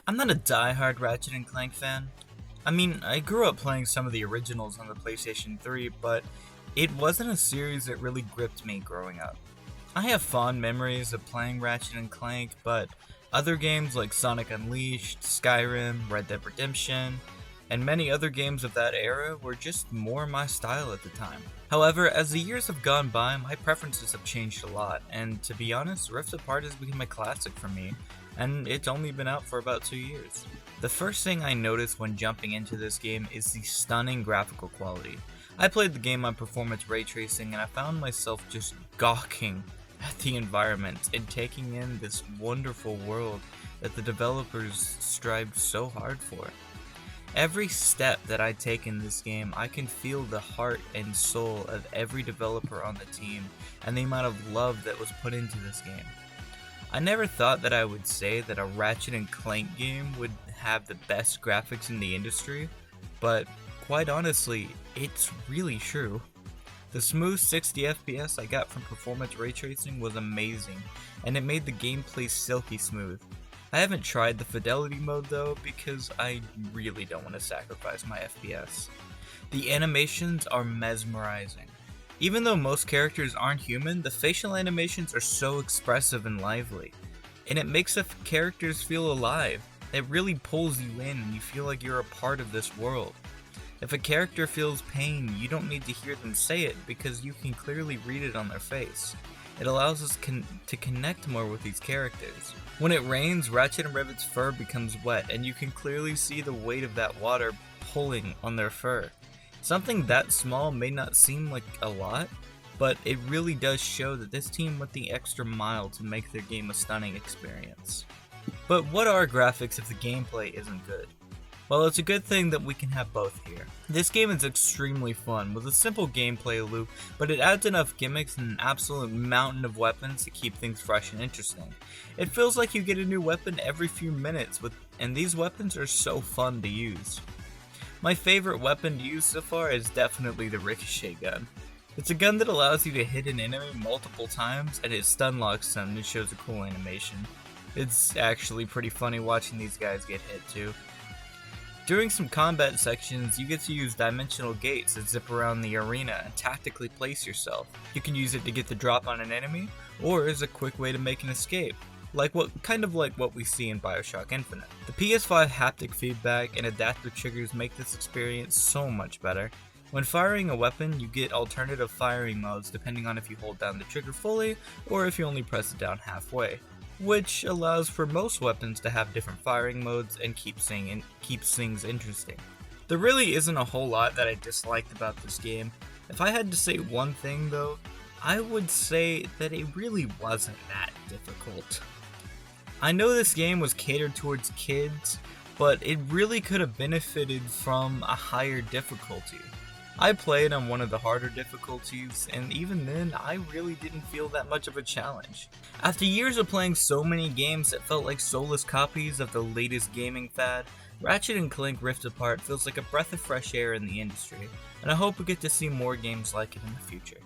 I'm not a die-hard Ratchet and Clank fan. I mean, I grew up playing some of the originals on the PlayStation 3, but it wasn't a series that really gripped me growing up. I have fond memories of playing Ratchet and Clank, but other games like Sonic Unleashed, Skyrim, Red Dead Redemption, and many other games of that era were just more my style at the time. However, as the years have gone by, my preferences have changed a lot, and to be honest, Rift Apart has become a classic for me, and it's only been out for about 2 years. The first thing I noticed when jumping into this game is the stunning graphical quality. I played the game on performance ray tracing and I found myself just gawking at the environment and taking in this wonderful world that the developers strived so hard for. Every step that I take in this game, I can feel the heart and soul of every developer on the team and the amount of love that was put into this game. I never thought that I would say that a Ratchet and Clank game would have the best graphics in the industry, but quite honestly, it's really true. The smooth 60 FPS I got from performance ray tracing was amazing, and it made the gameplay silky smooth. I haven't tried the fidelity mode though, because I really don't want to sacrifice my FPS. The animations are mesmerizing. Even though most characters aren't human, the facial animations are so expressive and lively, and it makes the characters feel alive. It really pulls you in and you feel like you're a part of this world. If a character feels pain, you don't need to hear them say it because you can clearly read it on their face. It allows us to connect more with these characters. When it rains, Ratchet and Rivet's fur becomes wet and you can clearly see the weight of that water pulling on their fur. Something that small may not seem like a lot, but it really does show that this team went the extra mile to make their game a stunning experience. But what are graphics if the gameplay isn't good? Well, it's a good thing that we can have both here. This game is extremely fun, with a simple gameplay loop, but it adds enough gimmicks and an absolute mountain of weapons to keep things fresh and interesting. It feels like you get a new weapon every few minutes, and these weapons are so fun to use. My favorite weapon to use so far is definitely the Ricochet gun. It's a gun that allows you to hit an enemy multiple times, and it stun locks them and shows a cool animation. It's actually pretty funny watching these guys get hit too. During some combat sections, you get to use dimensional gates that zip around the arena and tactically place yourself. You can use it to get the drop on an enemy, or as a quick way to make an escape. Kind of like what we see in Bioshock Infinite. The PS5 haptic feedback and adaptive triggers make this experience so much better. When firing a weapon, you get alternative firing modes depending on if you hold down the trigger fully or if you only press it down halfway, which allows for most weapons to have different firing modes and keeps things interesting. There really isn't a whole lot that I disliked about this game. If I had to say one thing though, I would say that it really wasn't that difficult. I know this game was catered towards kids, but it really could have benefited from a higher difficulty. I played on one of the harder difficulties, and even then, I really didn't feel that much of a challenge. After years of playing so many games that felt like soulless copies of the latest gaming fad, Ratchet and Clank Rift Apart feels like a breath of fresh air in the industry, and I hope we get to see more games like it in the future.